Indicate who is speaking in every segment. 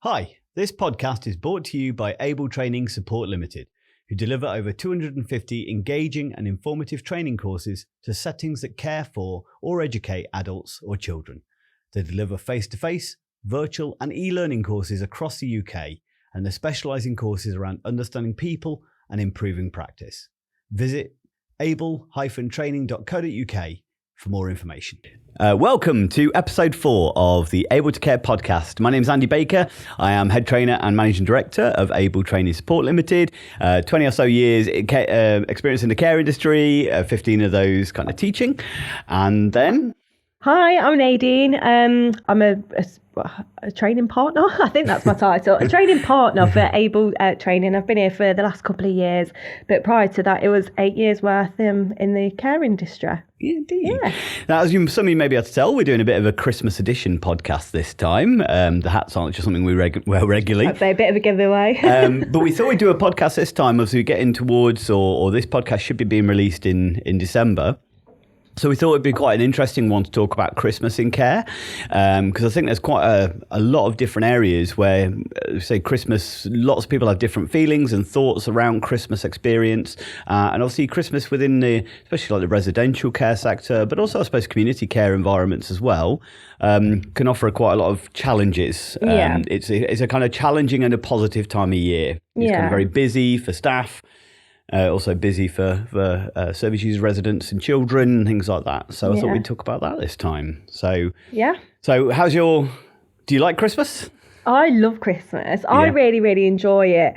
Speaker 1: Hi, this podcast is brought to you by Able Training Support Limited, who deliver over 250 engaging and informative training courses to settings that care for or educate adults or children. They deliver face-to-face, virtual and e-learning courses across the UK, and they specialise in courses around understanding people and improving practice. Visit able-training.co.uk for more information. Welcome to episode 4 of the Able to Care podcast. My name is Andy Baker. I am head trainer and managing director of Able Training Support Limited. 20 or so years experience in the care industry, 15 of those kind of teaching. And then...
Speaker 2: Hi, I'm Nadine. I'm a training partner. I think that's my title. A training partner for Able Training. I've been here for the last couple of years, but prior to that, it was 8 years worth in the care industry.
Speaker 1: Yeah, indeed. Yeah. Now, as some of you may be able to tell, we're doing a bit of a Christmas edition podcast this time. The hats aren't just something we wear regularly.
Speaker 2: I'd say a bit of a giveaway.
Speaker 1: But we thought we'd do a podcast this time as we get in towards, or this podcast should be being released in December. So we thought it'd be quite an interesting one to talk about Christmas in care, because I think there's quite a lot of different areas where, say, Christmas, lots of people have different feelings and thoughts around Christmas experience, and obviously Christmas within especially like the residential care sector, but also I suppose community care environments as well, can offer quite a lot of challenges. It's a kind of challenging and a positive time of year. It's kind of very busy for staff. Also busy for service users, residents and children, things like that. So I thought we'd talk about that this time. So do you like Christmas?
Speaker 2: I love Christmas. I really, really enjoy it.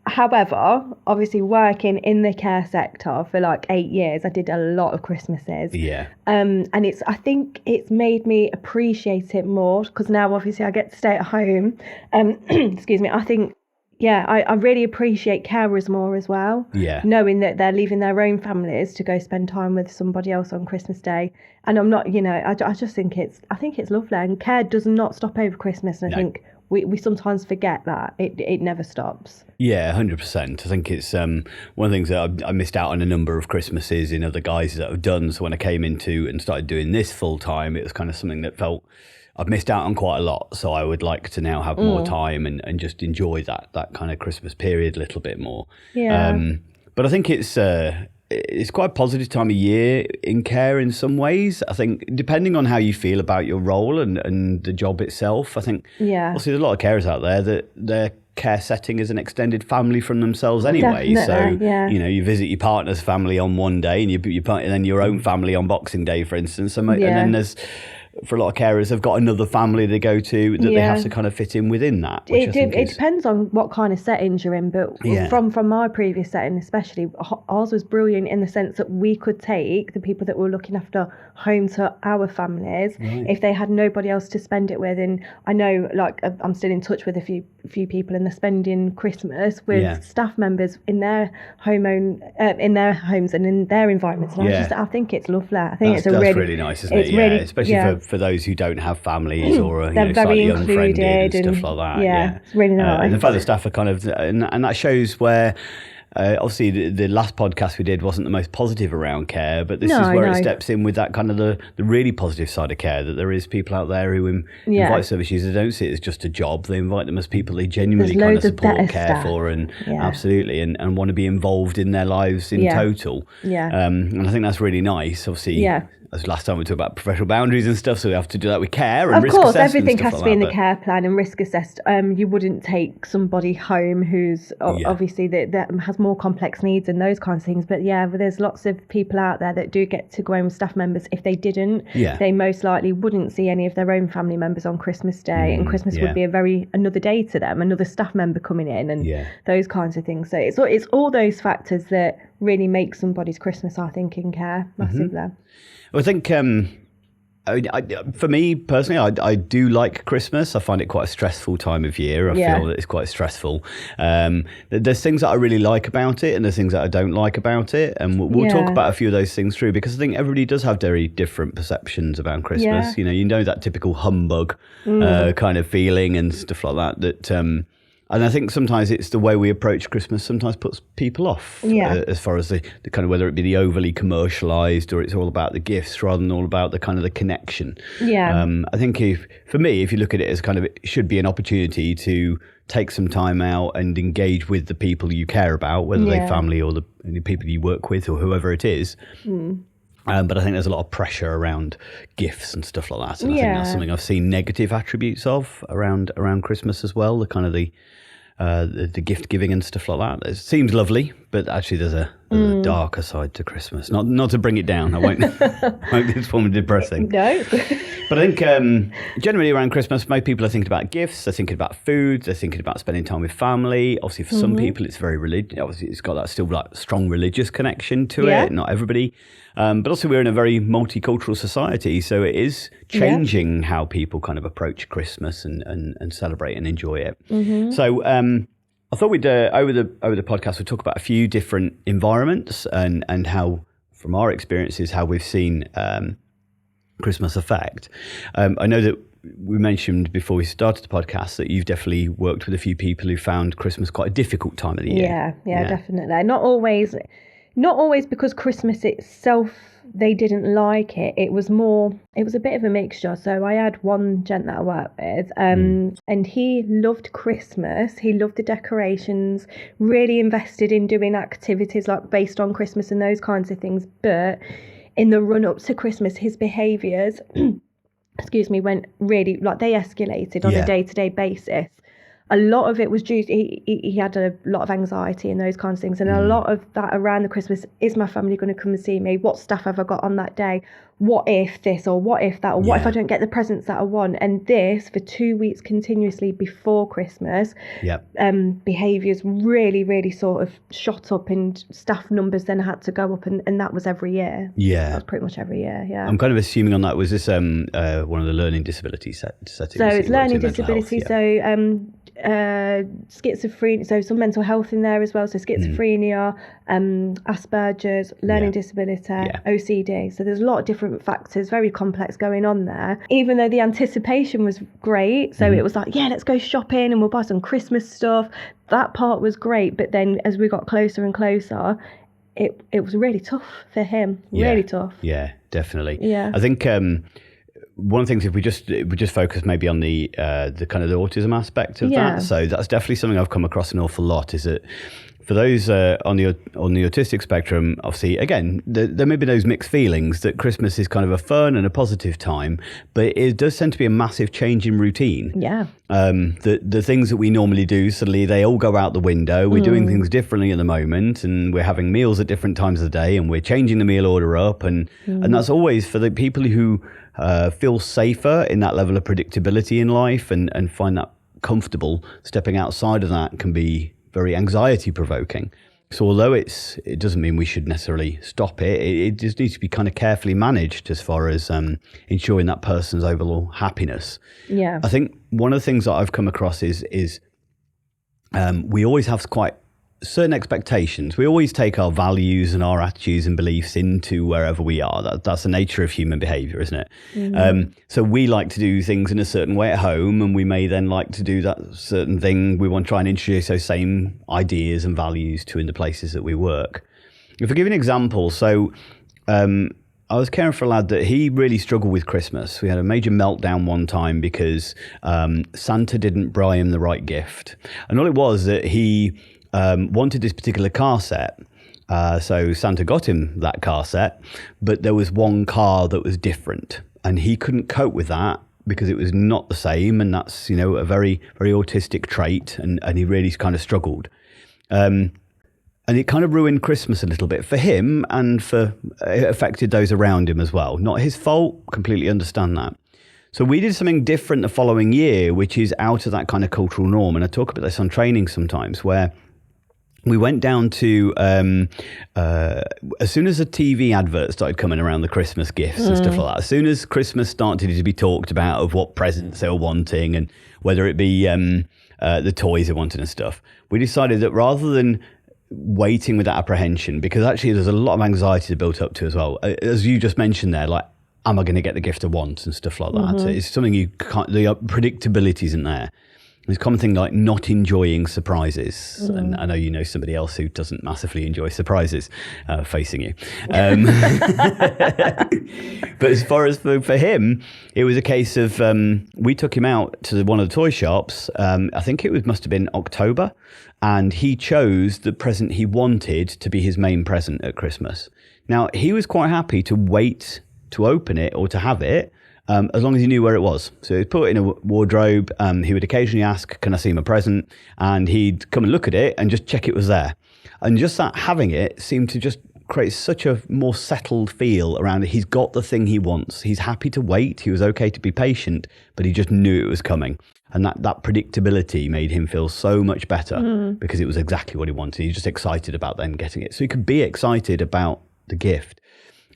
Speaker 2: However, obviously working in the care sector for like 8 years, I did a lot of Christmases. Yeah. And I think it's made me appreciate it more because now obviously I get to stay at home. Excuse me. I think I really appreciate carers more as well. Yeah. Knowing that they're leaving their own families to go spend time with somebody else on Christmas Day. And I'm not, I just think it's lovely. And care does not stop over Christmas. And I think we sometimes forget that. It never stops. Yeah,
Speaker 1: 100%. I think it's one of the things that I missed out on a number of Christmases in other guys that have done. So when I came into and started doing this full time, it was kind of something that felt I've missed out on quite a lot, so I would like to now have more time and just enjoy that kind of Christmas period a little bit more. Yeah. But I think it's quite a positive time of year in care in some ways. I think depending on how you feel about your role and the job itself, I think obviously there's a lot of carers out there that their care setting is an extended family from themselves anyway.
Speaker 2: Definitely,
Speaker 1: so you visit your partner's family on one day and and then your own family on Boxing Day, for instance. And then there's, for a lot of carers, they've got another family they go to that they have to kind of fit in within that.
Speaker 2: It depends on what kind of settings you're in, but from my previous setting especially, ours was brilliant in the sense that we could take the people that were looking after home to our families if they had nobody else to spend it with. And I know, like, I'm still in touch with a few people, and they're spending Christmas with staff members in their homes and in their environments. And I think it's lovely. I think that's really nice, isn't it?
Speaker 1: Really, especially for those who don't have families or
Speaker 2: they're very
Speaker 1: slightly
Speaker 2: included
Speaker 1: unfriended and stuff like that.
Speaker 2: Yeah, it's really nice.
Speaker 1: And the fact that staff are kind of, and that shows where. Obviously, the last podcast we did wasn't the most positive around care, but this is where it steps in with that kind of the really positive side of care, that there is people out there who invite service users. They don't see it as just a job. They invite them as people they genuinely kind of support, care for, and absolutely, and want to be involved in their lives in total. Yeah. And I think that's really nice. Obviously, as last time we talked about professional boundaries and stuff, so we have to do that with care and risk assessment.
Speaker 2: Of course, everything has to be in the care plan and risk assessed. You wouldn't take somebody home who's obviously that has more complex needs and those kinds of things. But there's lots of people out there that do get to go home with staff members. If they didn't, they most likely wouldn't see any of their own family members on Christmas Day, and Christmas would be another day to them, another staff member coming in, and those kinds of things. So it's all those factors that really make somebody's Christmas, I think, in care massively.
Speaker 1: Well, I think for me personally, I do like Christmas. I find it quite a stressful time of year. I feel that it's quite stressful. There's things that I really like about it, and there's things that I don't like about it. And we'll talk about a few of those things through, because I think everybody does have very different perceptions about Christmas. You know that typical humbug kind of feeling and stuff like that. And I think sometimes it's the way we approach Christmas sometimes puts people off as far as the kind of, whether it be the overly commercialized or it's all about the gifts rather than all about the kind of the connection.
Speaker 2: Yeah.
Speaker 1: I think for me, if you look at it as kind of, it should be an opportunity to take some time out and engage with the people you care about, whether they're family or the people you work with or whoever it is. But I think there's a lot of pressure around gifts and stuff like that. And I think that's something I've seen negative attributes of around Christmas as well, the kind of the gift giving and stuff like that. It seems lovely, but actually there's a darker side to Christmas. Not to bring it down. I won't make this form depressing.
Speaker 2: No.
Speaker 1: But I think generally around Christmas, most people are thinking about gifts, they're thinking about food, they're thinking about spending time with family. Obviously for some people it's very religious. Obviously it's got that still like strong religious connection to it. Not everybody. But also we're in a very multicultural society, so it is changing how people kind of approach Christmas and celebrate and enjoy it. So I thought we'd over the podcast we'd talk about a few different environments and how, from our experiences, how we've seen Christmas affect. I know that we mentioned before we started the podcast that you've definitely worked with a few people who found Christmas quite a difficult time of the year.
Speaker 2: Yeah, definitely. Not always because Christmas itself, they didn't like it. It was a bit of a mixture. So I had one gent that I worked with and he loved Christmas. He loved the decorations, really invested in doing activities like based on Christmas and those kinds of things. But in the run up to Christmas, his behaviours, went really, like they escalated on a day-to-day basis. A lot of it was due to, he had a lot of anxiety and those kinds of things. And a lot of that around the Christmas, is my family going to come and see me? What stuff have I got on that day? What if this or what if that? Or what if I don't get the presents that I want? And this for 2 weeks continuously before Christmas, behaviours really, really sort of shot up and staff numbers then had to go up. And that was every year. Yeah. That was pretty much every year, yeah.
Speaker 1: I'm kind of assuming on that, was this one of the learning disability settings?
Speaker 2: So it's learning disability. Schizophrenia, so some mental health in there as well. So schizophrenia, Asperger's, learning disability, OCD. So there's a lot of different factors, very complex going on there. Even though the anticipation was great, so it was like, let's go shopping and we'll buy some Christmas stuff. That part was great, but then as we got closer and closer, it was really tough for him. Really tough.
Speaker 1: Yeah, definitely.
Speaker 2: Yeah,
Speaker 1: I think one of the things, if we just focus maybe on the kind of the autism aspect of that, so that's definitely something I've come across an awful lot. Is that for those on the autistic spectrum, obviously, again, there may be those mixed feelings that Christmas is kind of a fun and a positive time, but it does tend to be a massive change in routine.
Speaker 2: Yeah.
Speaker 1: The things that we normally do, suddenly they all go out the window. We're doing things differently at the moment, and we're having meals at different times of the day, and we're changing the meal order up, and that's always for the people who feel safer in that level of predictability in life and find that comfortable. Stepping outside of that can be very anxiety provoking. So although it doesn't mean we should necessarily stop it, it just needs to be kind of carefully managed as far as ensuring that person's overall happiness.
Speaker 2: Yeah.
Speaker 1: I think one of the things that I've come across is we always have quite certain expectations. We always take our values and our attitudes and beliefs into wherever we are. That's the nature of human behavior, isn't it? So we like to do things in a certain way at home, and we may then like to do that certain thing. We want to try and introduce those same ideas and values to in the places that we work. If I give you an example, so I was caring for a lad that he really struggled with Christmas. We had a major meltdown one time because Santa didn't buy him the right gift. And all it was that he wanted this particular car set. So Santa got him that car set, but there was one car that was different, and he couldn't cope with that because it was not the same. And that's, a very, very autistic trait. And he really kind of struggled. And it kind of ruined Christmas a little bit for him, and it affected those around him as well. Not his fault, completely understand that. So we did something different the following year, which is out of that kind of cultural norm. And I talk about this on training sometimes, where we went down to, as soon as the TV adverts started coming around the Christmas gifts and stuff like that, as soon as Christmas started to be talked about of what presents they were wanting and whether it be the toys they wanted and stuff, we decided that rather than waiting with that apprehension, because actually there's a lot of anxiety built up to as well, as you just mentioned there, like, am I going to get the gift I want and stuff like that? So it's something you can't, the predictability isn't there. There's a common thing like not enjoying surprises. And I know you know somebody else who doesn't massively enjoy surprises facing you. But as far as for him, it was a case of we took him out to one of the toy shops. I think must have been October. And he chose the present he wanted to be his main present at Christmas. Now, he was quite happy to wait to open it or to have it, as long as he knew where it was. So he'd put it in a wardrobe. He would occasionally ask, can I see my present? And he'd come and look at it and just check it was there. And just that having it seemed to just create such a more settled feel around it. He's got the thing he wants. He's happy to wait. He was okay to be patient, but he just knew it was coming. And that predictability made him feel so much better because it was exactly what he wanted. He's just excited about then getting it. So he could be excited about the gift.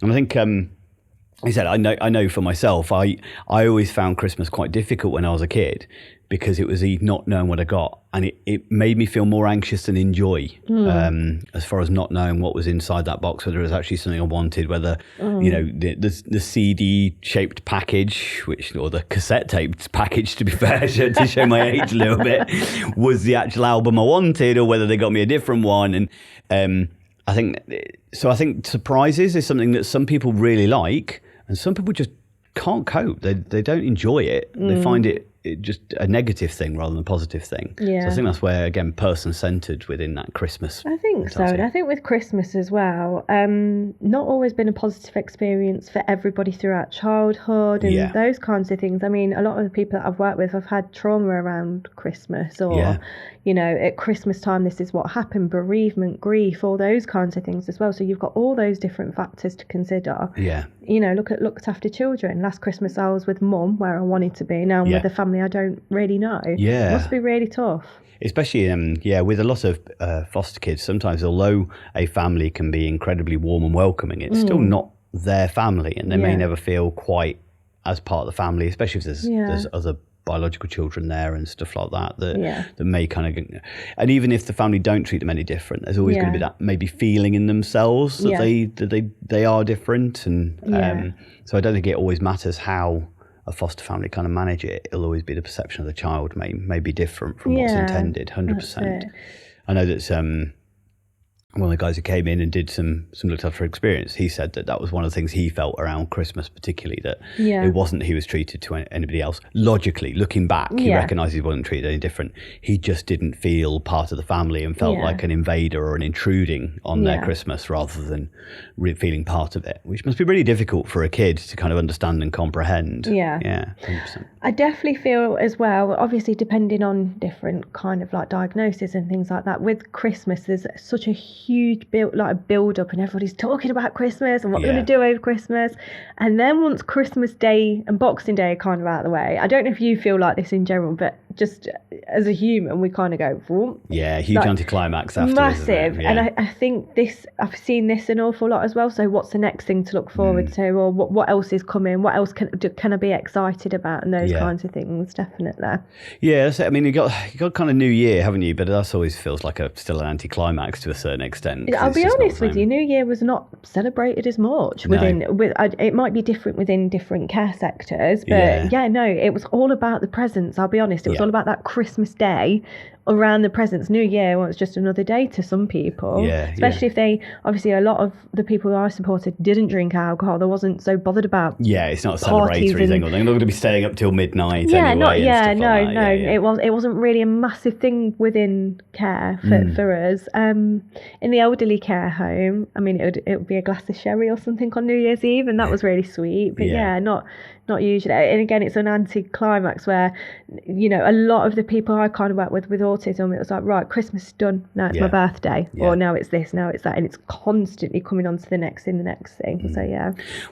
Speaker 1: And I think... he said, I know for myself, I always found Christmas quite difficult when I was a kid because it was not knowing what I got. And it made me feel more anxious than enjoy as far as not knowing what was inside that box, whether it was actually something I wanted, whether, the CD-shaped package, or the cassette-taped package, to be fair, to show my age a little bit, was the actual album I wanted, or whether they got me a different one. And I think surprises is something that some people really like, and some people just can't cope. They don't enjoy it. They find it just a negative thing rather than a positive thing.
Speaker 2: Yeah.
Speaker 1: So I think that's where, again, person-centered within that Christmas.
Speaker 2: I think so. And I think with Christmas as well, not always been a positive experience for everybody throughout childhood and those kinds of things. I mean, a lot of the people that I've worked with have had trauma around Christmas or, at Christmas time, this is what happened, bereavement, grief, all those kinds of things as well. So you've got all those different factors to consider.
Speaker 1: Yeah.
Speaker 2: Looked after children. Last Christmas I was with mum where I wanted to be. Now I'm with a family I don't really know.
Speaker 1: Yeah.
Speaker 2: It must be really tough.
Speaker 1: Especially, with a lot of foster kids, sometimes although a family can be incredibly warm and welcoming, it's still not their family, and they may never feel quite as part of the family, especially if there's other biological children there and stuff like that may kind of, and even if the family don't treat them any different, there's always going to be that maybe feeling in themselves that they are different, and so I don't think it always matters how a foster family kind of manage it. It'll always be the perception of the child may be different from what's intended. 100%. I know that one of the guys who came in and did some looked after experience, he said that was one of the things he felt around Christmas particularly, that it wasn't that he was treated to anybody else. Logically, looking back, he recognised he wasn't treated any different. He just didn't feel part of the family and felt like an invader or an intruding on their Christmas rather than feeling part of it, which must be really difficult for a kid to kind of understand and comprehend. Yeah, 100%.
Speaker 2: I definitely feel as well, obviously depending on different kind of like diagnosis and things like that, with Christmas there's such a huge build up and everybody's talking about Christmas and what they're going to do over Christmas, and then once Christmas Day and Boxing Day are kind of out of the way, I don't know if you feel like this in general, but just as a human we kind of go whoop.
Speaker 1: Huge anticlimax after,
Speaker 2: massive. And I think I've seen this an awful lot as well. So what's the next thing to look forward to, or what else is coming, what else can I be excited about, and those kinds of things. Definitely.
Speaker 1: I mean, you got kind of New Year, haven't you? But that always feels like still an anticlimax to a certain extent.
Speaker 2: I'll be honest with you, New Year was not celebrated as much it might be different within different care sectors, but it was all about the presents. I'll be honest, it was all about that Christmas Day around the presents. New Year was just another day to some people, especially if they, obviously a lot of the people who I supported didn't drink alcohol. They wasn't so bothered about
Speaker 1: it's not a celebratory thing, or they're not going to be staying up till midnight It
Speaker 2: wasn't really a massive thing within care for us. In the elderly care home, I mean, it would be a glass of sherry or something on New Year's Eve, and that was really sweet, but not usually. And again, it's an anti-climax where, a lot of the people I kind of work with autism, it was like, right, Christmas is done, now it's my birthday, or now it's this, now it's that, and it's constantly coming on to the next thing. So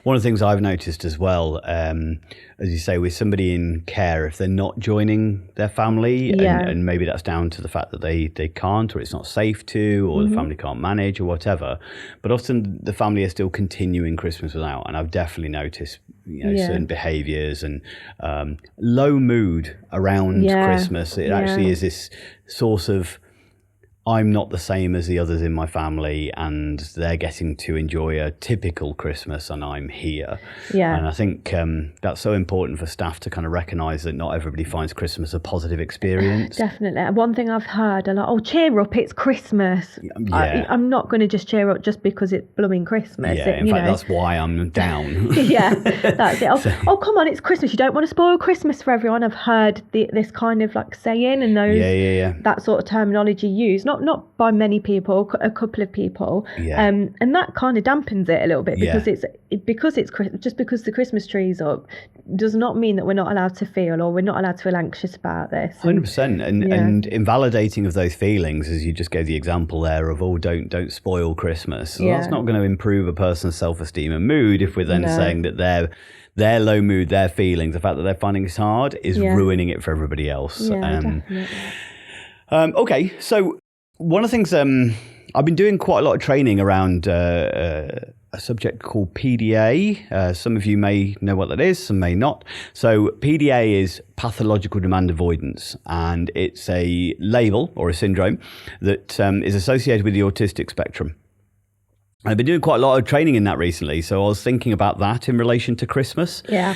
Speaker 1: one of the things I've noticed as well, as you say, with somebody in care, if they're not joining their family, and maybe that's down to the fact that they can't, or it's not safe to, or the family can't manage, or whatever, but often the family are still continuing Christmas without, and I've definitely noticed certain behaviours and low mood around Christmas. It actually is this source of I'm not the same as the others in my family, and they're getting to enjoy a typical Christmas, and I'm here.
Speaker 2: Yeah.
Speaker 1: And I think that's so important for staff to kind of recognise that not everybody finds Christmas a positive experience.
Speaker 2: Definitely. One thing I've heard a lot, oh, cheer up, it's Christmas.
Speaker 1: Yeah.
Speaker 2: I'm not going to just cheer up just because it's blooming Christmas.
Speaker 1: Yeah, in fact, that's why I'm down.
Speaker 2: Yeah, that's it. Oh, come on, it's Christmas. You don't want to spoil Christmas for everyone. I've heard this kind of like saying and those that sort of terminology used. Not by many people, a couple of people, and that kind of dampens it a little bit because it's just because the Christmas tree's up does not mean that we're not allowed to feel or we're not allowed to feel anxious about this.
Speaker 1: 100%, and invalidating of those feelings, as you just gave the example there of don't spoil Christmas. So that's not going to improve a person's self-esteem and mood if we're then saying that their low mood, their feelings, the fact that they're finding it hard is ruining it for everybody else.
Speaker 2: Definitely.
Speaker 1: Okay, so one of the things I've been doing quite a lot of training around a subject called PDA. Some of you may know what that is, some may not. So PDA is pathological demand avoidance, and it's a label or a syndrome that is associated with the autistic spectrum. I've been doing quite a lot of training in that recently, so I was thinking about that in relation to Christmas.
Speaker 2: Yeah.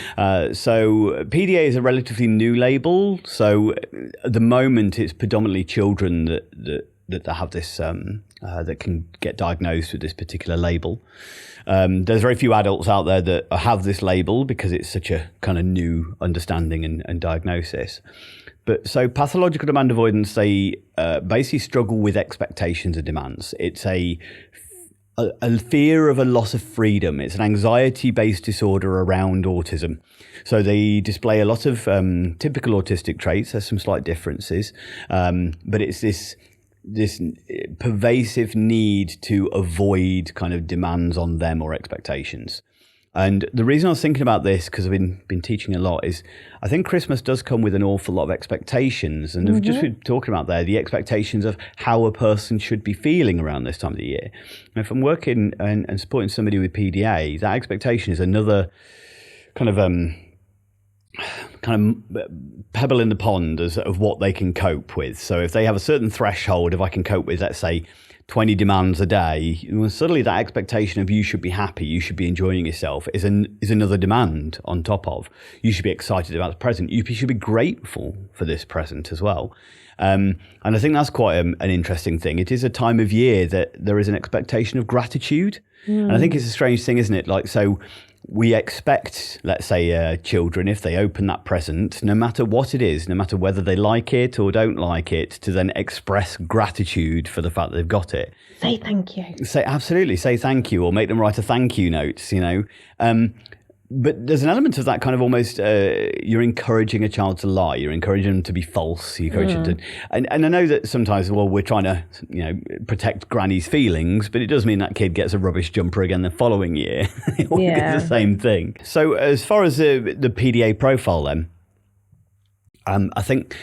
Speaker 1: So PDA is a relatively new label. So at the moment, it's predominantly children that have this, that can get diagnosed with this particular label. There's very few adults out there that have this label because it's such a kind of new understanding and diagnosis. But so pathological demand avoidance, they basically struggle with expectations and demands. It's a fear of a loss of freedom. It's an anxiety-based disorder around autism. So they display a lot of typical autistic traits. There's some slight differences, but it's this pervasive need to avoid kind of demands on them or expectations. And the reason I was thinking about this, because I've been teaching a lot, is I think Christmas does come with an awful lot of expectations. And we've just been talking about there, the expectations of how a person should be feeling around this time of the year. And if I'm working and supporting somebody with PDA, that expectation is another kind of pebble in the pond of what they can cope with. So if they have a certain threshold, if I can cope with, let's say, 20 demands a day, suddenly that expectation of you should be happy, you should be enjoying yourself is another demand on top of. You should be excited about the present. You should be grateful for this present as well. And I think that's quite an interesting thing. It is a time of year that there is an expectation of gratitude. And I think it's a strange thing, isn't it? Like, so we expect, let's say, children, if they open that present, no matter what it is, no matter whether they like it or don't like it, to then express gratitude for the fact that they've got it.
Speaker 2: Say thank you.
Speaker 1: Absolutely, say thank you, or make them write a thank you note, But there's an element of that kind of almost, you're encouraging a child to lie, you're encouraging them to be false, you encourage them to, and I know that sometimes, we're trying to, protect granny's feelings, but it does mean that kid gets a rubbish jumper again the following year. It's the same thing. So as far as the PDA profile then, I think,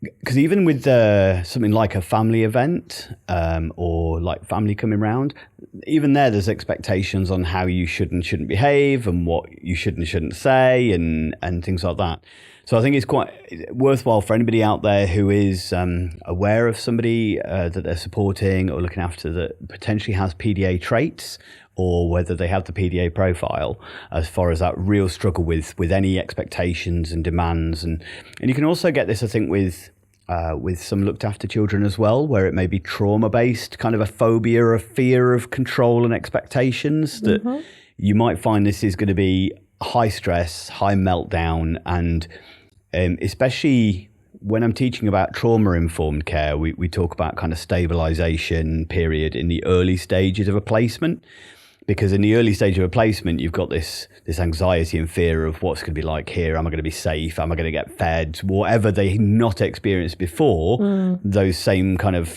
Speaker 1: because even with something like a family event or like family coming round, even there's expectations on how you should and shouldn't behave and what you should and shouldn't say and things like that. So I think it's quite worthwhile for anybody out there who is aware of somebody that they're supporting or looking after that potentially has PDA traits, or whether they have the PDA profile, as far as that real struggle with any expectations and demands. And you can also get this, I think, with some looked after children as well, where it may be trauma-based, kind of a phobia or a fear of control and expectations, that you might find this is going to be high stress, high meltdown, and especially when I'm teaching about trauma-informed care, we talk about kind of stabilization period in the early stages of a placement. Because in the early stage of a placement, you've got this anxiety and fear of what's going to be like here. Am I going to be safe? Am I going to get fed? Whatever they not experienced before, those same kind of,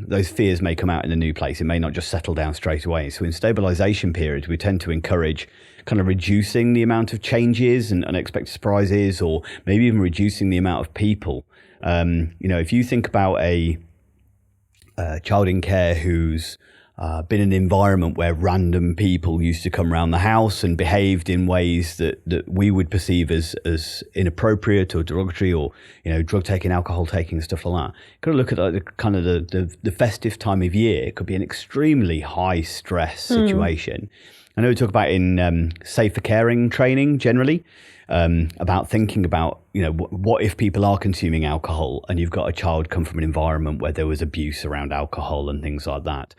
Speaker 1: those fears may come out in a new place. It may not just settle down straight away. So in stabilization periods, we tend to encourage kind of reducing the amount of changes and unexpected surprises, or maybe even reducing the amount of people. If you think about a child in care who's been an environment where random people used to come around the house and behaved in ways that we would perceive as inappropriate or derogatory, or drug taking, alcohol taking, stuff like that. Got to look at the festive time of year. It could be an extremely high stress situation. I know we talk about in safer caring training generally, about thinking about, what if people are consuming alcohol and you've got a child come from an environment where there was abuse around alcohol and things like that.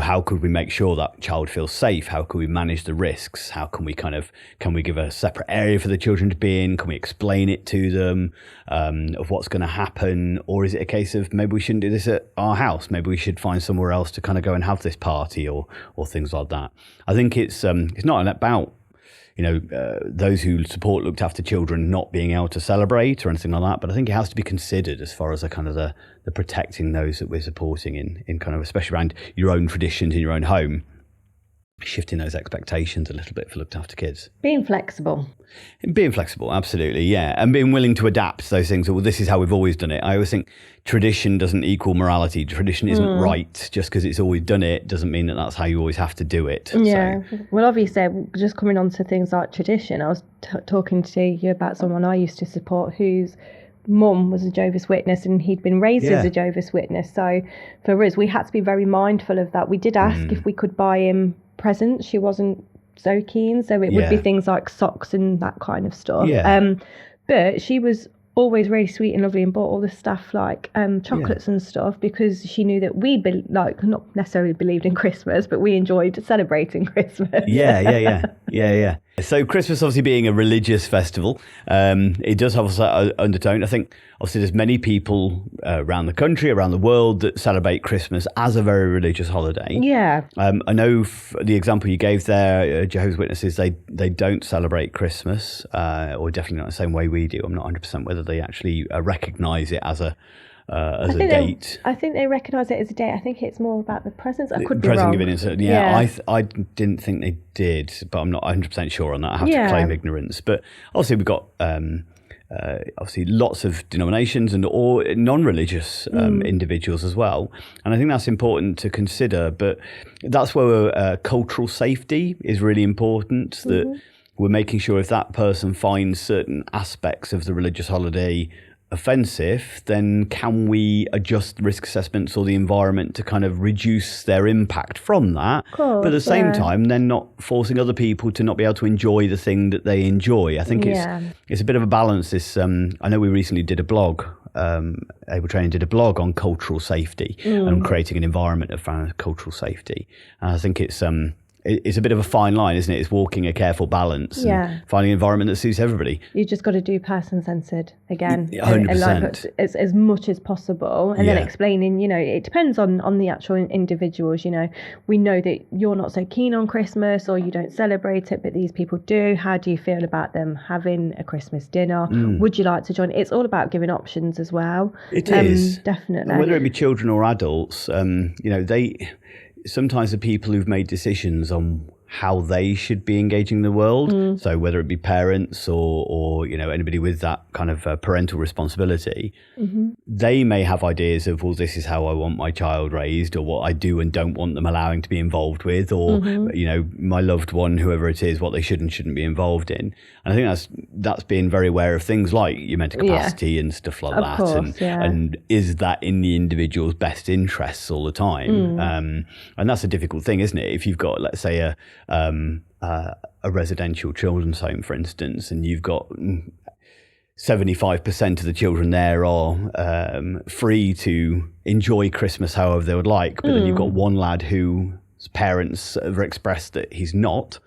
Speaker 1: How could we make sure that child feels safe? How can we manage the risks? How can we can we give a separate area for the children to be in? Can we explain it to them of what's going to happen? Or is it a case of maybe we shouldn't do this at our house? Maybe we should find somewhere else to kind of go and have this party or things like that. I think it's not about those who support looked after children not being able to celebrate or anything like that. But I think it has to be considered as far as the protecting those that we're supporting in kind of, especially around your own traditions in your own home, shifting those expectations a little bit for looked after kids.
Speaker 2: Being flexible,
Speaker 1: absolutely, yeah. And being willing to adapt to those things. Well, this is how we've always done it. I always think tradition doesn't equal morality. Tradition isn't right. Just because it's always done it doesn't mean that that's how you always have to do it.
Speaker 2: Yeah. So. Well, obviously, just coming on to things like tradition, I was talking to you about someone I used to support whose mum was a Jehovah's Witness and he'd been raised as a Jehovah's Witness. So for us, we had to be very mindful of that. We did ask if we could buy him presents. She wasn't so keen, so it would be things like socks and that kind of stuff. But she was always really sweet and lovely and bought all the stuff like chocolates and stuff, because she knew that we not necessarily believed in Christmas, but we enjoyed celebrating Christmas.
Speaker 1: Yeah. So Christmas obviously being a religious festival, it does have an undertone. I think obviously there's many people around the country, around the world that celebrate Christmas as a very religious holiday.
Speaker 2: Yeah.
Speaker 1: I know the example you gave there, Jehovah's Witnesses, they don't celebrate Christmas, or definitely not the same way we do. I'm not 100% whether they actually recognise it as a date.
Speaker 2: I think they recognise it as a date. I think it's more about the presents. I could be
Speaker 1: present
Speaker 2: wrong.
Speaker 1: Giving, I didn't think they did, but I'm not 100% sure on that. I have to claim ignorance. But obviously we've got obviously lots of denominations or non-religious individuals as well. And I think that's important to consider. But that's where cultural safety is really important, that we're making sure if that person finds certain aspects of the religious holiday offensive, then can we adjust the risk assessments or the environment to kind of reduce their impact from that?
Speaker 2: Course,
Speaker 1: but at the same time, then not forcing other people to not be able to enjoy the thing that they enjoy. I think it's a bit of a balance. This I know we recently did a blog. Able Training did a blog on cultural safety and creating an environment of cultural safety. And I think it's a bit of a fine line, isn't it? It's walking a careful balance and finding an environment that suits everybody.
Speaker 2: You just got to do person-centred again.
Speaker 1: 100%.
Speaker 2: And like as much as possible. And then explaining, it depends on the actual individuals. We know that you're not so keen on Christmas or you don't celebrate it, but these people do. How do you feel about them having a Christmas dinner? Would you like to join? It's all about giving options as well.
Speaker 1: It is.
Speaker 2: Definitely.
Speaker 1: And whether it be children or adults, sometimes the people who've made decisions on how they should be engaging the world. So whether it be parents or anybody with that kind of parental responsibility, they may have ideas of, well, this is how I want my child raised, or what I do and don't want them allowing to be involved with, or my loved one, whoever it is, what they should and shouldn't be involved in. And I think that's being very aware of things like your mental capacity and stuff like that.
Speaker 2: Course,
Speaker 1: and is that in the individual's best interests all the time? And that's a difficult thing, isn't it? If you've got, let's say, a residential children's home, for instance, and you've got 75% of the children there are free to enjoy Christmas however they would like, but then you've got one lad whose parents have expressed that he's not.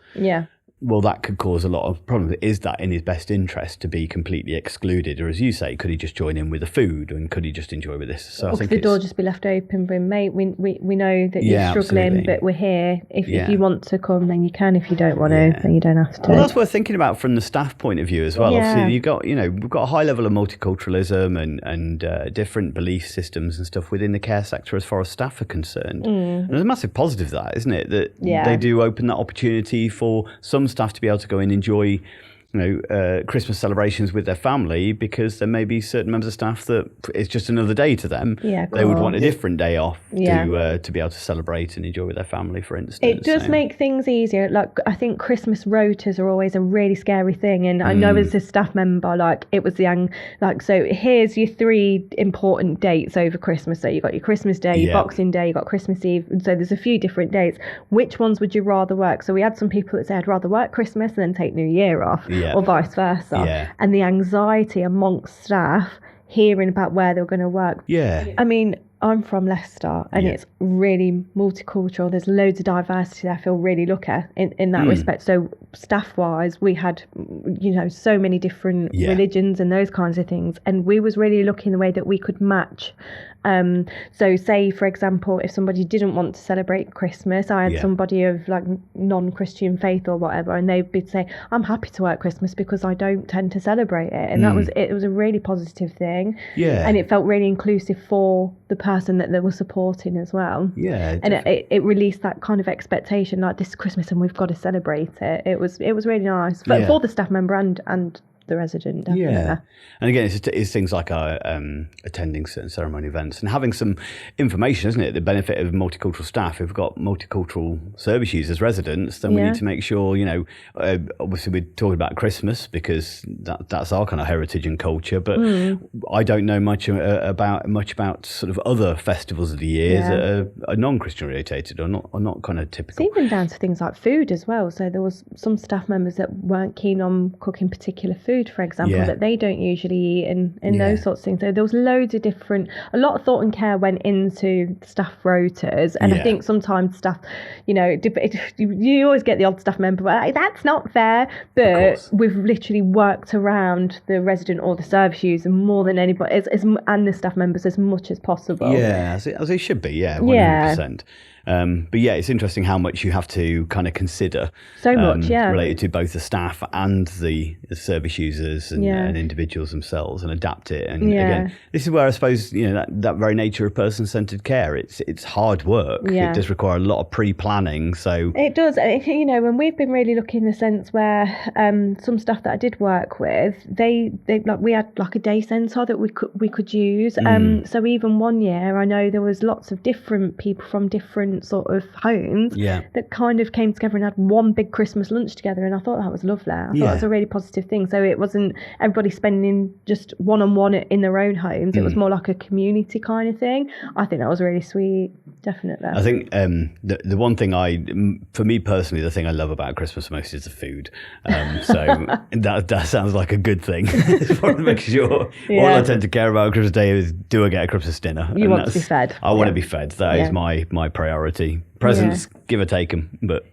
Speaker 1: Well, that could cause a lot of problems. Is that in his best interest to be completely excluded? Or as you say, could he just join in with the food, and could he just enjoy with this? So
Speaker 2: or could the door just be left open for him, mate? We know that you're struggling, absolutely. But we're here. If you want to come, then you can. If you don't want to, then you don't have to.
Speaker 1: Well, that's worth thinking about from the staff point of view as well. Obviously, we've got a high level of multiculturalism and different belief systems and stuff within the care sector as far as staff are concerned. And there's a massive positive to that, isn't it? That they do open that opportunity for some staff to be able to go and enjoy Christmas celebrations with their family, because there may be certain members of staff that it's just another day to them.
Speaker 2: Yeah,
Speaker 1: they would want a different day off
Speaker 2: Yeah.
Speaker 1: to be able to celebrate and enjoy with their family, for instance.
Speaker 2: It does make things easier. Like, I think Christmas rotas are always a really scary thing, and I know as a staff member, like, it was so here's your 3 important dates over Christmas. So you got your Christmas Day, your Boxing Day, you got Christmas Eve. So there's a few different dates. Which ones would you rather work? So we had some people that said, I'd rather work Christmas and then take New Year off, or vice versa. And the anxiety amongst staff hearing about where they were going to work. I mean, I'm from Leicester, and it's really multicultural. There's loads of diversity that I feel really lucky in that respect. So staff-wise, we had, so many different religions and those kinds of things. And we was really lucky in the way that we could match. So say, for example, if somebody didn't want to celebrate Christmas, I had somebody of like non-Christian faith or whatever, and they'd say, I'm happy to work Christmas because I don't tend to celebrate it. And it was a really positive thing. And it felt really inclusive for the person that they were supporting as well. And it released that kind of expectation, like, this is Christmas and we've got to celebrate it. It was really nice, but for the staff member and the resident, definitely.
Speaker 1: And again, it's things like attending certain ceremony events and having some information, isn't it? The benefit of multicultural staff. If we've got multicultural service users, residents, then we need to make sure, obviously we're talking about Christmas because that's our kind of heritage and culture, but I don't know much about sort of other festivals of the year that are non-Christian related or not kind of typical.
Speaker 2: It's even down to things like food as well. So there was some staff members that weren't keen on cooking particular food, for example, that they don't usually eat, and those sorts of things. So there was loads of a lot of thought and care went into staff rotas, and I think sometimes staff, you always get the odd staff member, but that's not fair. But we've literally worked around the resident or the service user more than anybody, and the staff members as much as possible.
Speaker 1: Yeah, as it should be. 100%. But it's interesting how much you have to kind of consider related to both the staff and the service users and individuals themselves, and adapt it. And again, this is where I suppose that very nature of person-centered care. It's hard work. It does require a lot of pre-planning. So
Speaker 2: it does. And we've been really lucky in the sense where some staff that I did work with, they like, we had like a day centre that we could use. So even one year, I know there was lots of different people from different sort of homes that kind of came together and had one big Christmas lunch together, and I thought that was lovely. I thought that was a really positive thing. So it wasn't everybody spending just one-on-one in their own homes. It was more like a community kind of thing. I think that was really sweet, definitely.
Speaker 1: I think the one thing for me personally, the thing I love about Christmas most is the food. So that sounds like a good thing. To make sure all I tend to care about Christmas Day is, do I get a Christmas dinner?
Speaker 2: You want to be fed.
Speaker 1: I want to be fed. That is my priority. Presents, give or take them, but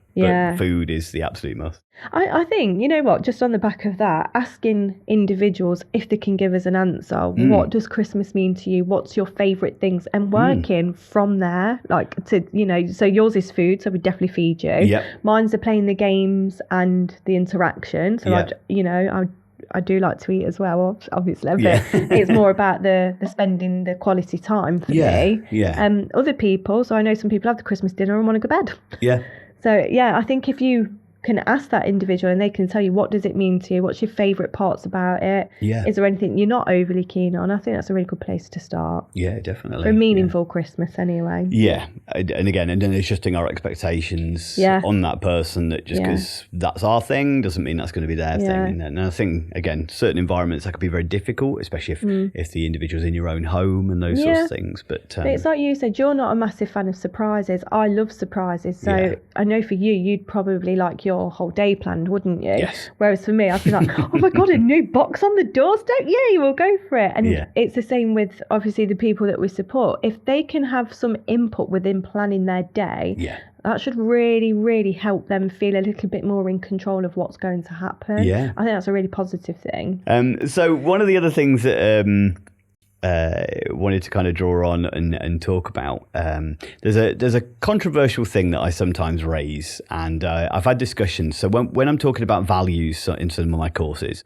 Speaker 1: food is the absolute must.
Speaker 2: I think, just on the back of that, asking individuals if they can give us an answer. What does Christmas mean to you? What's your favourite things? And working from there, like, to, so yours is food, so we definitely feed you. Mine's the playing the games and the interaction. So I do like to eat as well, obviously, but it's more about the spending the quality time for me. Other people, so I know some people have the Christmas dinner and want to go to bed. So I think if you can ask that individual and they can tell you, what does it mean to you? What's your favourite parts about it? Is there anything you're not overly keen on? I think that's a really good place to start.
Speaker 1: Yeah, definitely.
Speaker 2: For a meaningful Christmas anyway.
Speaker 1: And again, and then adjusting our expectations on that person, that just because that's our thing doesn't mean that's going to be their thing. And I think, again, certain environments that could be very difficult, especially if the individual's in your own home and those sorts of things. But
Speaker 2: it's like you said, you're not a massive fan of surprises. I love surprises. So I know for you, you'd probably like your whole day planned, wouldn't you? Whereas for me, I'd be like, oh my God, a new box on the doorstep. Yeah, we'll go for it. And it's the same with obviously the people that we support. If they can have some input within planning their day, that should really, really help them feel a little bit more in control of what's going to happen. I think that's a really positive thing.
Speaker 1: So one of the other things that wanted to kind of draw on and talk about. There's a controversial thing that I sometimes raise, and I've had discussions. So when I'm talking about values in some of my courses,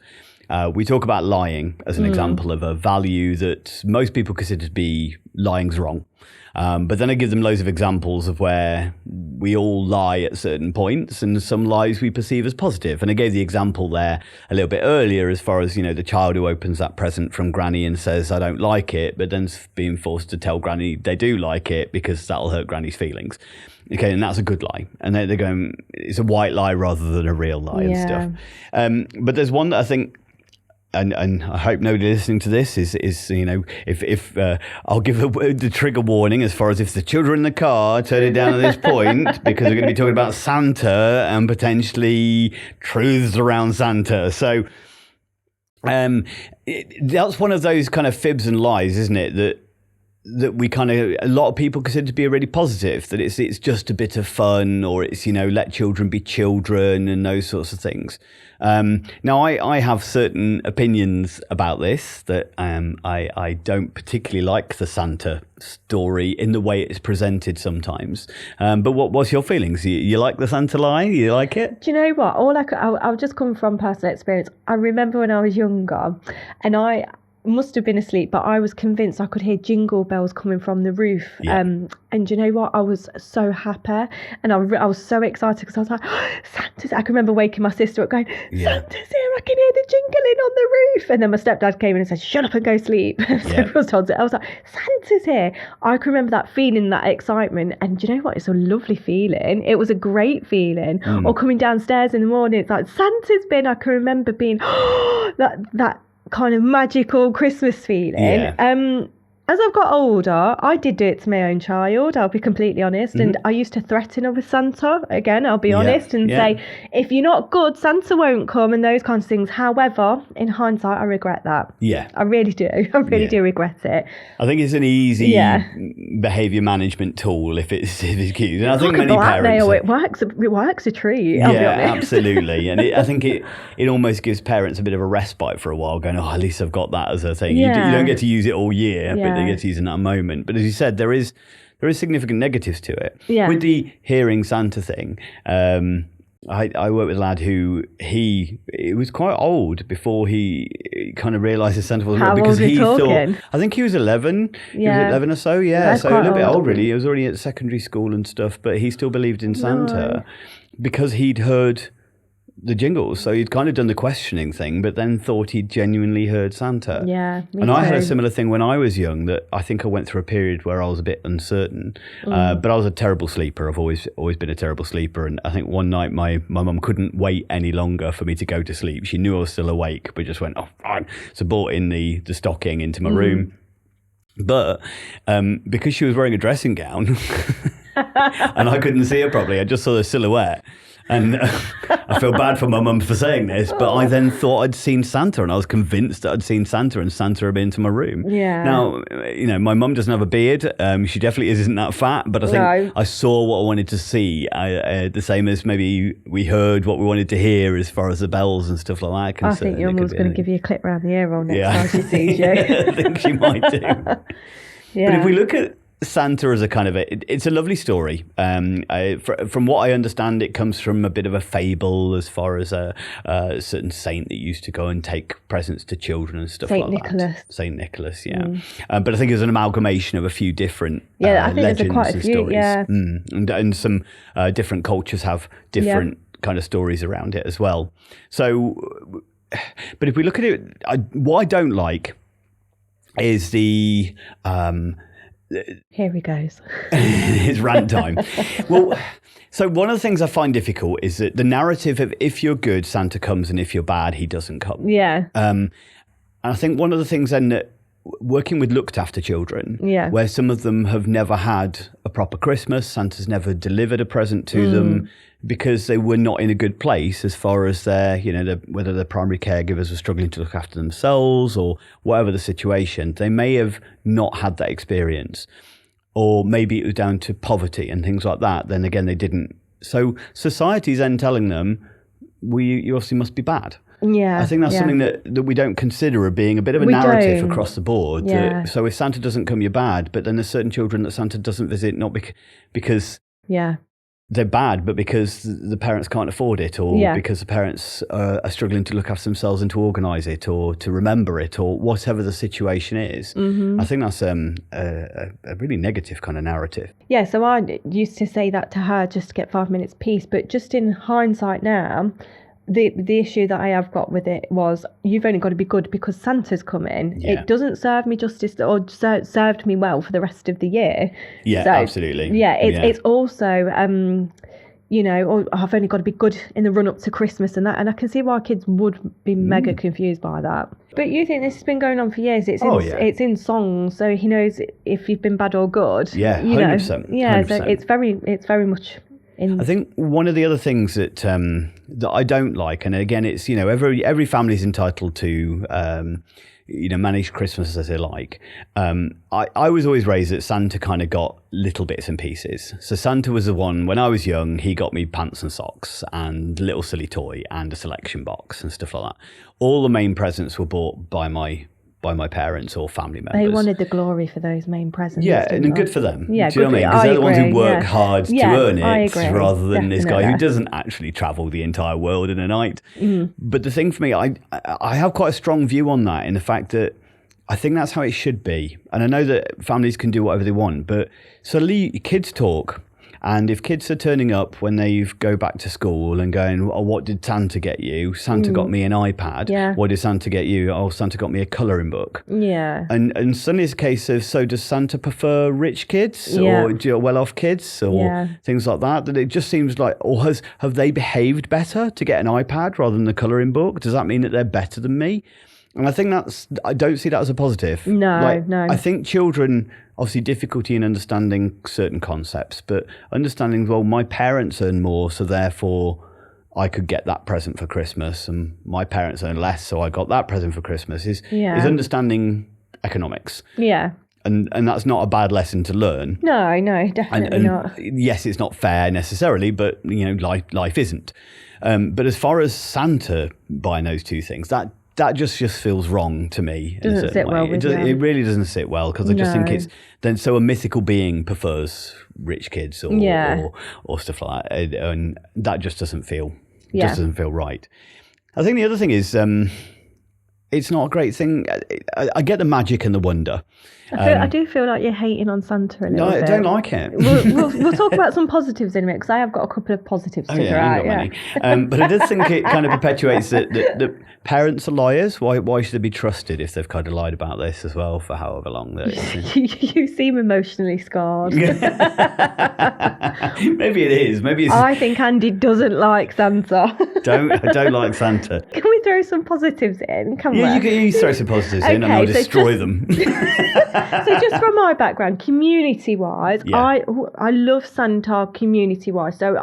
Speaker 1: we talk about lying as an example of a value that most people consider to be lying's wrong. But then I give them loads of examples of where we all lie at certain points, and some lies we perceive as positive. And I gave the example there a little bit earlier as far as, the child who opens that present from Granny and says, I don't like it, but then being forced to tell Granny they do like it because that'll hurt Granny's feelings. Okay, and that's a good lie. And they're going, it's a white lie rather than a real lie and stuff. But there's one that I think, and I hope nobody listening to this is if I'll give the trigger warning as far as if the children in the car turn it down at this point, because we're going to be talking about Santa and potentially truths around Santa. So that's one of those kind of fibs and lies, isn't it? That we kind of, a lot of people consider to be a really positive, that it's just a bit of fun, or it's, let children be children and those sorts of things. Now, I have certain opinions about this, that I don't particularly like the Santa story in the way it's presented sometimes. But what's your feelings? You like the Santa lie? You like it?
Speaker 2: Do you know what? I'll just come from personal experience. I remember when I was younger, and I must have been asleep, but I was convinced I could hear jingle bells coming from the roof. And you know what? I was so happy, and I was so excited because I was like, Santa's. I can remember waking my sister up going, Santa's here, I can hear the jingling on the roof. And then my stepdad came in and said, shut up and go sleep. So everyone's told it. I was like, Santa's here. I can remember that feeling, that excitement. And do you know what? It's a lovely feeling. It was a great feeling. Or coming downstairs in the morning, it's like, Santa's been. I can remember being that kind of magical Christmas feeling. As I've got older, I did do it to my own child, I'll be completely honest. And I used to threaten her with Santa, again, I'll be honest, and say, if you're not good, Santa won't come, and those kinds of things. However, in hindsight, I regret that. I really do. I really do regret it.
Speaker 1: I think it's an easy behaviour management tool if it's used. And I think many parents...
Speaker 2: It works a treat, I'll be honest.
Speaker 1: Absolutely. And I think it almost gives parents a bit of a respite for a while, going, at least I've got that as a thing. You don't get to use it all year, but they get to use it in that moment. But as you said, there is significant negatives to it. With the hearing Santa thing, I worked with a lad who he was quite old before he kind of realised that Santa wasn't real, because he thought, I think he was 11. He was 11 or so, so a little bit old really. He was already at secondary school and stuff, but he still believed in Santa because he'd heard the jingles, so he'd kind of done the questioning thing, but then thought he'd genuinely heard Santa. And I had a similar thing when I was young, that I think I went through a period where I was a bit uncertain, but I was a terrible sleeper. I've always been a terrible sleeper, and I think one night my mum couldn't wait any longer for me to go to sleep. She knew I was still awake, but just went, oh, fine. So brought in the stocking into my room. But because she was wearing a dressing gown and I couldn't see her properly, I just saw the silhouette. And I feel bad for my mum for saying this, but I then thought I'd seen Santa, and I was convinced that I'd seen Santa, and Santa had been into my room. Now, my mum doesn't have a beard. She definitely isn't that fat, but I think I saw what I wanted to see. The same as maybe we heard what we wanted to hear as far as the bells and stuff like that.
Speaker 2: I think your mum's going to give you a clip round the ear roll next time she sees you.
Speaker 1: I think she might do. But if we look at Santa as a kind of it's a lovely story. From what I understand, it comes from a bit of a fable, as far as a certain saint that used to go and take presents to children and stuff like that. Saint Nicholas, but I think it's an amalgamation of a few different
Speaker 2: I think
Speaker 1: legends
Speaker 2: there's quite a
Speaker 1: and
Speaker 2: few,
Speaker 1: stories. And some different cultures have different kind of stories around it as well. So, but if we look at it, what I don't like is the...
Speaker 2: Here he goes.
Speaker 1: It's rant time. Well, so one of the things I find difficult is that the narrative of if you're good, Santa comes, and if you're bad, he doesn't come. And I think one of the things then that working with looked after children, where some of them have never had a proper Christmas, Santa's never delivered a present to them because they were not in a good place as far as whether their primary caregivers were struggling to look after themselves or whatever the situation. They may have not had that experience, or maybe it was down to poverty and things like that. Then again, they didn't. So society's then telling them, you obviously must be bad. I think that's something that we don't consider as being a bit of a narrative across the board. So if Santa doesn't come, you're bad. But then there's certain children that Santa doesn't visit, not because they're bad, but because the parents can't afford it, or because the parents are struggling to look after themselves and to organise it, or to remember it, or whatever the situation is. I think that's a really negative kind of narrative.
Speaker 2: Yeah, so I used to say that to her just to get 5 minutes peace, but just in hindsight now, the issue that I have got with it was, you've only got to be good because Santa's coming. It doesn't serve me justice or served me well for the rest of the year.
Speaker 1: Yeah, so, absolutely.
Speaker 2: Yeah, it's also, or I've only got to be good in the run up to Christmas and that. And I can see why kids would be mega confused by that. But you think this has been going on for years. It's in songs, so he knows if you've been bad or good.
Speaker 1: Yeah, 100%.
Speaker 2: Yeah,
Speaker 1: 100%.
Speaker 2: So it's very much...
Speaker 1: I think one of the other things that that I don't like, and again, it's every family's entitled to manage Christmas as they like. I was always raised that Santa kind of got little bits and pieces. So Santa was the one, when I was young, he got me pants and socks and a little silly toy and a selection box and stuff like that. All the main presents were bought by my parents or family members.
Speaker 2: They wanted the glory for those main presents.
Speaker 1: Yeah, and good for them.
Speaker 2: Yeah,
Speaker 1: do you know what I mean? Because they're the ones who work hard to earn it, rather than
Speaker 2: Definitely.
Speaker 1: This guy who doesn't actually travel the entire world in a night. But the thing for me, I have quite a strong view on that, in the fact that I think that's how it should be. And I know that families can do whatever they want, but suddenly kids talk. And if kids are turning up when they go back to school and going, oh, what did Santa get you? Santa got me an iPad.
Speaker 2: Yeah.
Speaker 1: What did Santa get you? Oh, Santa got me a colouring book.
Speaker 2: Yeah.
Speaker 1: And suddenly it's a case of, so does Santa prefer rich kids or well-off kids or things like that? That it just seems like, or have they behaved better to get an iPad rather than the colouring book? Does that mean that they're better than me? And I think I don't see that as a positive.
Speaker 2: No.
Speaker 1: I think children, obviously difficulty in understanding certain concepts, but understanding, well, my parents earn more, so therefore I could get that present for Christmas, and my parents earn less, so I got that present for Christmas, is understanding economics.
Speaker 2: Yeah.
Speaker 1: And that's not a bad lesson to learn.
Speaker 2: No, definitely not.
Speaker 1: Yes, it's not fair necessarily, but life isn't. But as far as Santa buying those two things, that just feels wrong to me.
Speaker 2: Doesn't sit well with you.
Speaker 1: It really doesn't sit well, because I just think it's then, so a mythical being prefers rich kids or stuff like that, and that just doesn't feel right. I think the other thing is it's not a great thing. I get the magic and the wonder.
Speaker 2: I do feel like you're hating on Santa a little bit.
Speaker 1: No, I don't like it.
Speaker 2: We'll talk about some positives in a minute, because I have got a couple of positives to throw out.
Speaker 1: But I did think it kind of perpetuates that parents are liars. Why should they be trusted if they've kind of lied about this as well for however long?
Speaker 2: You seem emotionally scarred.
Speaker 1: Maybe it is. Maybe it's...
Speaker 2: I think Andy doesn't like Santa.
Speaker 1: I don't like Santa.
Speaker 2: Can we throw some positives in?
Speaker 1: You throw some positives in, and I'll destroy them.
Speaker 2: So just from my background, community-wise, I love Santa community-wise. So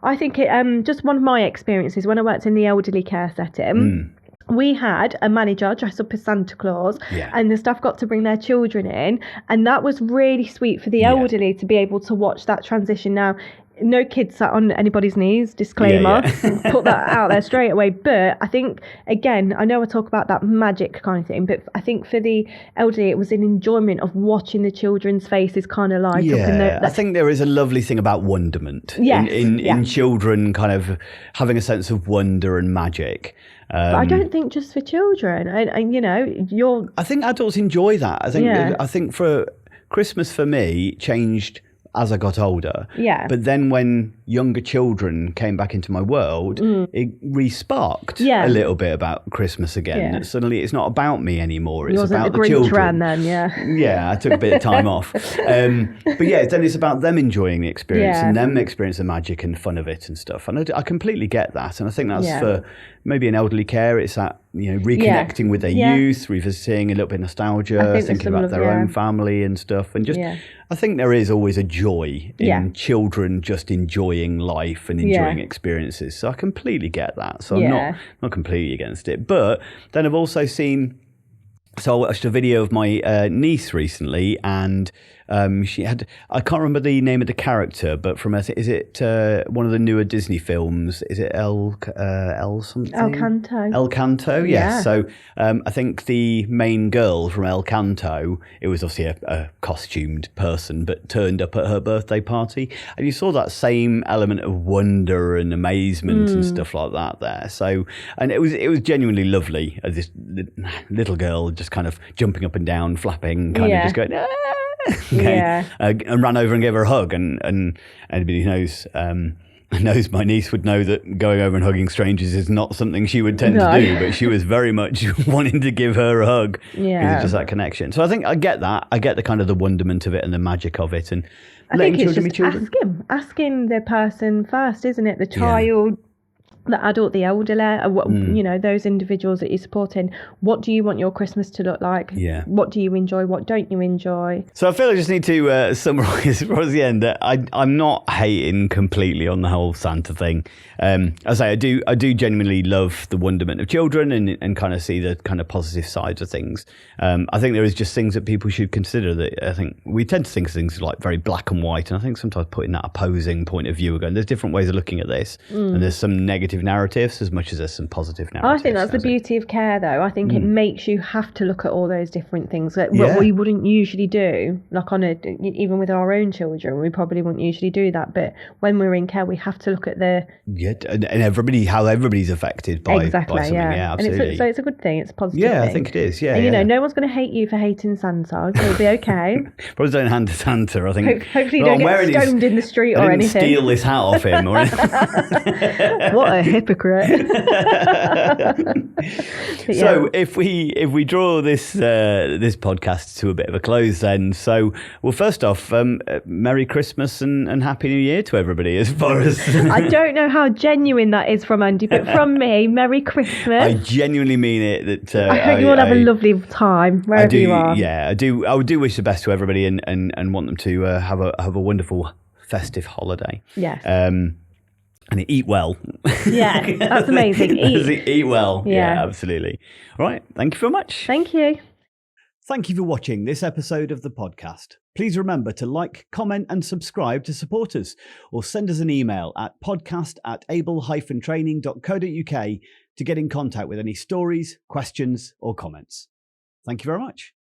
Speaker 2: I think it just one of my experiences when I worked in the elderly care setting. We had a manager dress up as Santa Claus, and the staff got to bring their children in, and that was really sweet for the elderly to be able to watch that transition. Now, no kids sat on anybody's knees, disclaimer, put that out there straight away. But I think, again, I know I talk about that magic kind of thing, but I think for the elderly, it was an enjoyment of watching the children's faces kind of light up.
Speaker 1: I think there is a lovely thing about wonderment in children, kind of having a sense of wonder and magic.
Speaker 2: But I don't think just for children. And I
Speaker 1: think adults enjoy that. I think for Christmas for me changed as I got older.
Speaker 2: Yeah.
Speaker 1: But then when younger children came back into my world, it re-sparked a little bit about Christmas again.
Speaker 2: Yeah.
Speaker 1: Suddenly it's not about me anymore. It's
Speaker 2: about
Speaker 1: the children.
Speaker 2: Ran then,
Speaker 1: Yeah, I took a bit of time off. But then it's about them enjoying the experience and them experiencing the magic and fun of it and stuff. And I completely get that. And I think that's for maybe in elderly care, it's that, reconnecting with their youth, revisiting a little bit of nostalgia, thinking about their own family and stuff. And just, I think there is always a joy in children just enjoying life and enjoying experiences. So I completely get that. So I'm not completely against it. But then I've also seen... So I watched a video of my niece recently, and She had, I can't remember the name of the character, but from, is it one of the newer Disney films? Is it El something?
Speaker 2: El Canto.
Speaker 1: El Canto, yes. So I think the main girl from El Canto, it was obviously a costumed person, but turned up at her birthday party. And you saw that same element of wonder and amazement and stuff like that there. So, and it was genuinely lovely. This little girl just kind of jumping up and down, flapping, kind of just going, ah! Okay. And ran over and gave her a hug. And anybody who knows my niece would know that going over and hugging strangers is not something she would tend to do, but she was very much wanting to give her a hug because it's just that connection. So I think I get that. I get the kind of the wonderment of it and the magic of it. And
Speaker 2: I think it's just asking the person first, isn't it? The child, the adult, the elderly, those individuals that you're supporting. What do you want your Christmas to look like?
Speaker 1: Yeah.
Speaker 2: What do you enjoy? What don't you enjoy?
Speaker 1: So I feel I just need to summarise towards the end that I'm not hating completely on the whole Santa thing. As I say, I do genuinely love the wonderment of children and kind of see the kind of positive sides of things. I think there is just things that people should consider that I think we tend to think of things like very black and white. And I think sometimes putting that opposing point of view again, there's different ways of looking at this. And there's some negative narratives as much as there's some positive narratives.
Speaker 2: I think that's the beauty of care, though. I think it makes you have to look at all those different things that what we wouldn't usually do. Like even with our own children, we probably wouldn't usually do that. But when we're in care, we have to look at
Speaker 1: and how everybody's affected by something. Yeah, absolutely.
Speaker 2: And so it's a good thing. It's a positive.
Speaker 1: Yeah,
Speaker 2: thing.
Speaker 1: I think it is. Yeah,
Speaker 2: and no one's going to hate you for hating Santa. So it'll be okay.
Speaker 1: Probably don't hand to Santa. I think.
Speaker 2: Hopefully, you don't get stoned in the street or anything.
Speaker 1: Steal this hat off him or anything.
Speaker 2: What a hypocrite.
Speaker 1: So if we draw this podcast to a bit of a close then, so first off, Merry Christmas and Happy New Year to everybody. As far as
Speaker 2: I don't know how genuine that is from Andy, but from me, Merry Christmas.
Speaker 1: I genuinely mean it. That
Speaker 2: I hope you all have a lovely time wherever you are.
Speaker 1: Yeah, I do wish the best to everybody and want them to have a wonderful festive holiday.
Speaker 2: Yes.
Speaker 1: And eat well.
Speaker 2: Yeah, that's amazing.
Speaker 1: Eat well. Yeah, absolutely. All right. Thank you very much.
Speaker 2: Thank you.
Speaker 1: Thank you for watching this episode of the podcast. Please remember to like, comment and subscribe to support us or send us an email at podcast@able-training.co.uk to get in contact with any stories, questions or comments. Thank you very much.